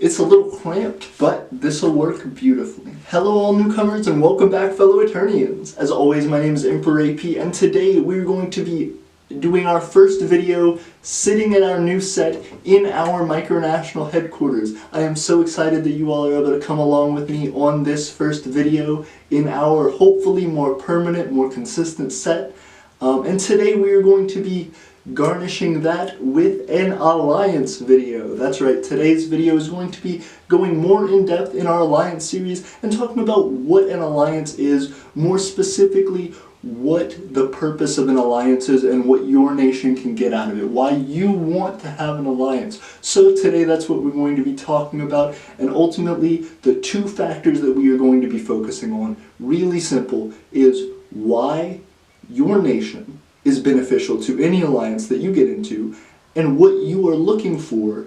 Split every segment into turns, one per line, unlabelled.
It's a little cramped, but this'll work beautifully. Hello all newcomers and welcome back fellow Aeternians. As always, my name is Emperor AP and today we're going to be doing our first video sitting in our new set in our micronational headquarters. I am so excited that you all are able to come along with me on this first video in our hopefully more permanent, more consistent set. And today we are going to be garnishing that with an alliance video. That's right, today's video is going to be going more in depth in our alliance series and talking about what an alliance is, more specifically what the purpose of an alliance is and what your nation can get out of it, why you want to have an alliance. So today that's what we're going to be talking about, and ultimately the two factors that we are going to be focusing on, really simple, is why your nation is beneficial to any alliance that you get into, and what you are looking for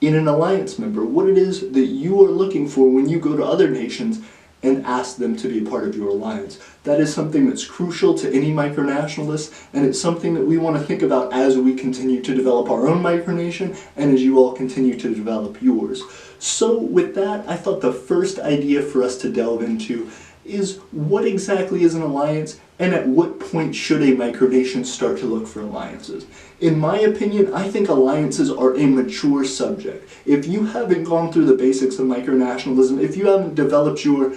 in an alliance member, what it is that you are looking for when you go to other nations and ask them to be a part of your alliance. That is something that's crucial to any micronationalist, and it's something that we want to think about as we continue to develop our own micronation and as you all continue to develop yours. So with that, I thought the first idea for us to delve into is what exactly is an alliance, and at what point should a micronation start to look for alliances? In my opinion, I think alliances are a mature subject. If you haven't gone through the basics of micronationalism, if you haven't developed your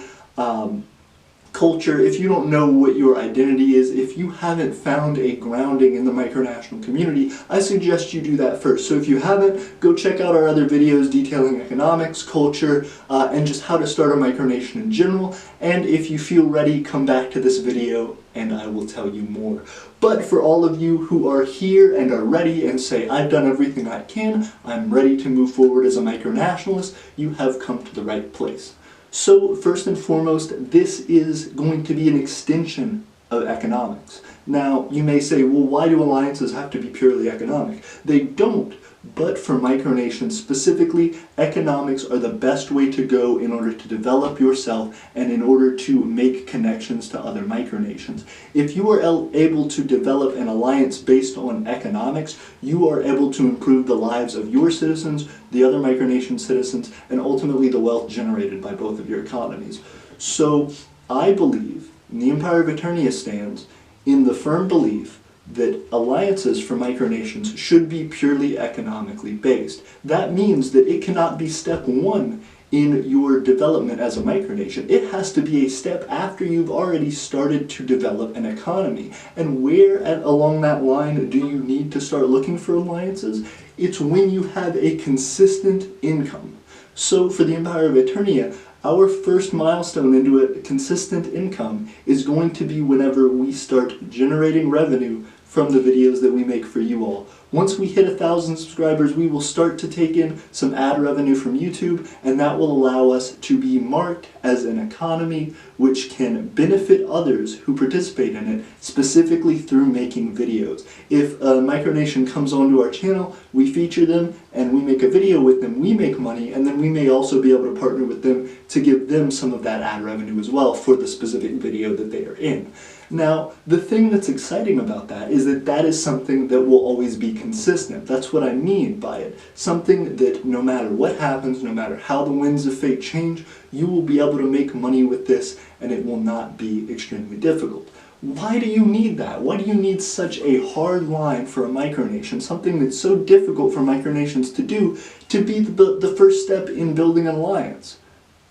culture, if you don't know what your identity is, if you haven't found a grounding in the micronational community, I suggest you do that first. So if you haven't, go check out our other videos detailing economics, culture, and just how to start a micronation in general. And if you feel ready, come back to this video and I will tell you more. But for all of you who are here and are ready and say, I've done everything I can, I'm ready to move forward as a micronationalist, you have come to the right place. So first and foremost, this is going to be an extension of economics. Now, you may say, well, why do alliances have to be purely economic? They don't, but for micronations specifically, economics are the best way to go in order to develop yourself and in order to make connections to other micronations. If you are able to develop an alliance based on economics, you are able to improve the lives of your citizens, the other micronation citizens, and ultimately the wealth generated by both of your economies. So I believe, and the Empire of Aeternia stands in the firm belief that alliances for micronations should be purely economically based. That means that it cannot be step one in your development as a micronation. It has to be a step after you've already started to develop an economy. And where along that line do you need to start looking for alliances? It's when you have a consistent income. So for the Empire of Aeternia, our first milestone into a consistent income is going to be whenever we start generating revenue from the videos that we make for you all. Once we hit 1,000 subscribers, we will start to take in some ad revenue from YouTube, and that will allow us to be marked as an economy which can benefit others who participate in it, specifically through making videos. If a micronation comes onto our channel, we feature them and we make a video with them, we make money, and then we may also be able to partner with them to give them some of that ad revenue as well for the specific video that they are in. Now, the thing that's exciting about that is that that is something that will always be consistent. That's what I mean by it. Something that no matter what happens, no matter how the winds of fate change, you will be able to make money with this and it will not be extremely difficult. Why do you need that? Why do you need such a hard line for a micronation, something that's so difficult for micronations to do, to be the first step in building an alliance?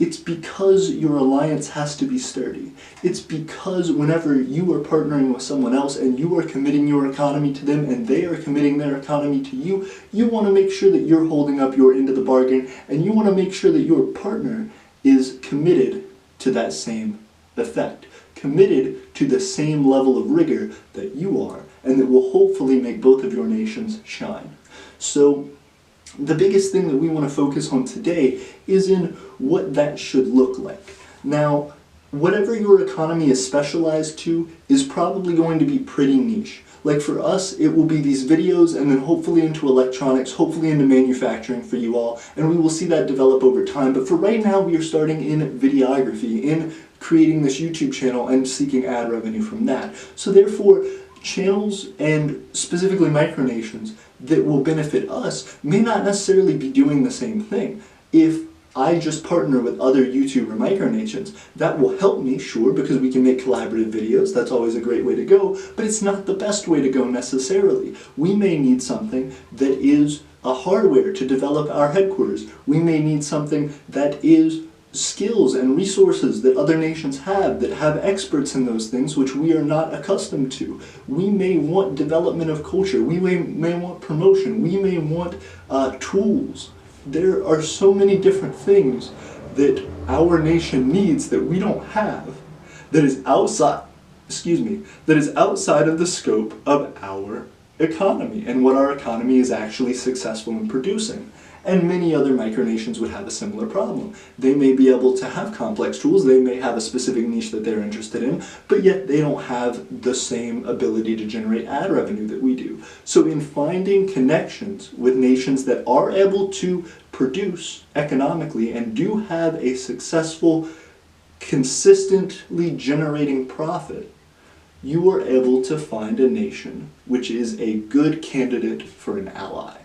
It's because your alliance has to be sturdy. It's because whenever you are partnering with someone else and you are committing your economy to them and they are committing their economy to you, you want to make sure that you're holding up your end of the bargain, and you want to make sure that your partner is committed to that same effect, committed to the same level of rigor that you are, and that will hopefully make both of your nations shine. So the biggest thing that we want to focus on today is in what that should look like. Now, whatever your economy is specialized to is probably going to be pretty niche. Like for us, it will be these videos and then hopefully into electronics, hopefully into manufacturing for you all, and we will see that develop over time. But for right now, we are starting in videography, in creating this YouTube channel and seeking ad revenue from that. So therefore, channels and specifically micronations that will benefit us may not necessarily be doing the same thing. if I just partner with other YouTuber micronations, that will help me, sure, because we can make collaborative videos. That's always a great way to go, but it's not the best way to go necessarily. We may need something that is a hardware to develop our headquarters. We may need something that is skills and resources that other nations have, that have experts in those things which we are not accustomed to. We may want development of culture. We may want promotion. We may want tools. There are so many different things that our nation needs that we don't have, that is outside, that is outside of the scope of our economy and what our economy is actually successful in producing. And many other micronations would have a similar problem. They may be able to have complex tools, they may have a specific niche that they're interested in, but yet they don't have the same ability to generate ad revenue that we do. So in finding connections with nations that are able to produce economically and do have a successful, consistently generating profit, you are able to find a nation which is a good candidate for an ally.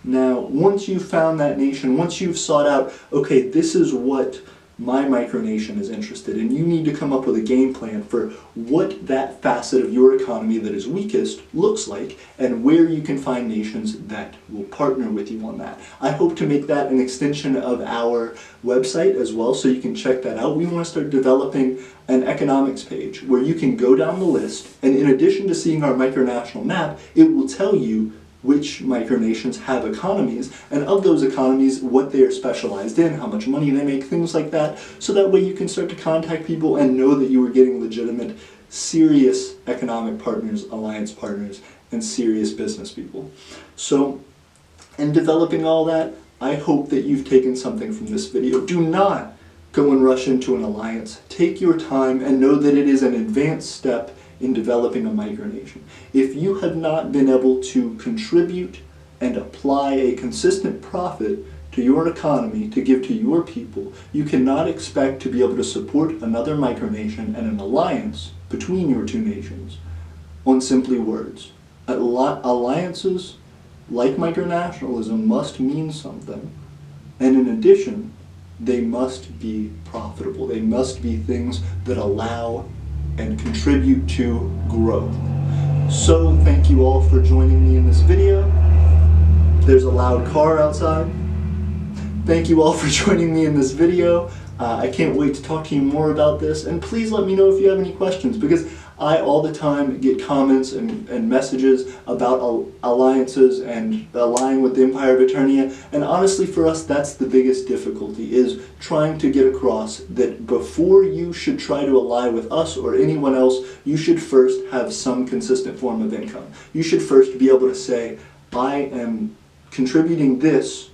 Now, once you've found that nation, once you've sought out, okay, this is what my micronation is interested in, you need to come up with a game plan for what that facet of your economy that is weakest looks like and where you can find nations that will partner with you on that. I hope to make that an extension of our website as well, so you can check that out. We want to start developing an economics page where you can go down the list, and in addition to seeing our micronational map, it will tell you which micronations have economies, and of those economies, what they are specialized in, how much money they make, things like that, so that way you can start to contact people and know that you are getting legitimate, serious economic partners, alliance partners, and serious business people. So, in developing all that, I hope that you've taken something from this video. Do not go and rush into an alliance. Take your time and know that it is an advanced step in developing a micronation. If you have not been able to contribute and apply a consistent profit to your economy to give to your people, you cannot expect to be able to support another micronation and an alliance between your two nations on simply words. Alliances, like micronationalism, must mean something, and in addition, they must be profitable. They must be things that allow and contribute to growth. So thank you all for joining me in this video. There's a loud car outside. Thank you all for joining me in this video. I can't wait to talk to you more about this, and please let me know if you have any questions, because I all the time get comments and messages about alliances and allying with the Empire of Aeternia, and honestly for us that's the biggest difficulty, is trying to get across that before you should try to ally with us or anyone else, you should first have some consistent form of income. You should first be able to say, I am contributing this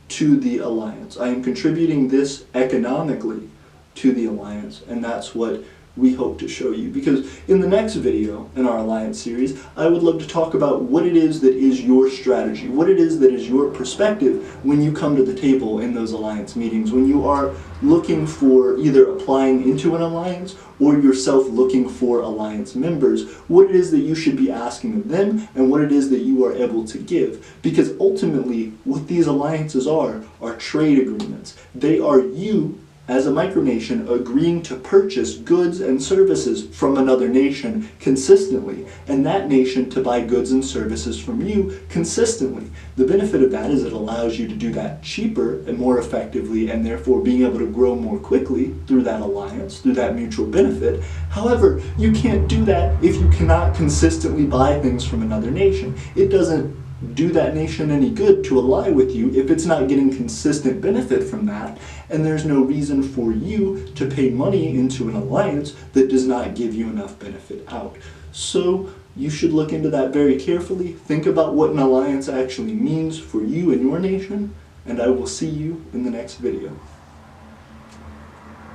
to the alliance. I am contributing this economically to the alliance, and that's what we hope to show you. Because in the next video in our alliance series, I would love to talk about what it is that is your strategy, what it is that is your perspective when you come to the table in those alliance meetings, when you are looking for either applying into an alliance or yourself looking for alliance members, what it is that you should be asking of them and what it is that you are able to give. Because ultimately, what these alliances are trade agreements. They are you as a micronation agreeing to purchase goods and services from another nation consistently, and that nation to buy goods and services from you consistently. The benefit of that is it allows you to do that cheaper and more effectively, and therefore being able to grow more quickly through that alliance, through that mutual benefit. However, you can't do that if you cannot consistently buy things from another nation. It doesn't do that nation any good to ally with you if it's not getting consistent benefit from that, and there's no reason for you to pay money into an alliance that does not give you enough benefit out. So you should look into that very carefully, think about what an alliance actually means for you and your nation, and I will see you in the next video.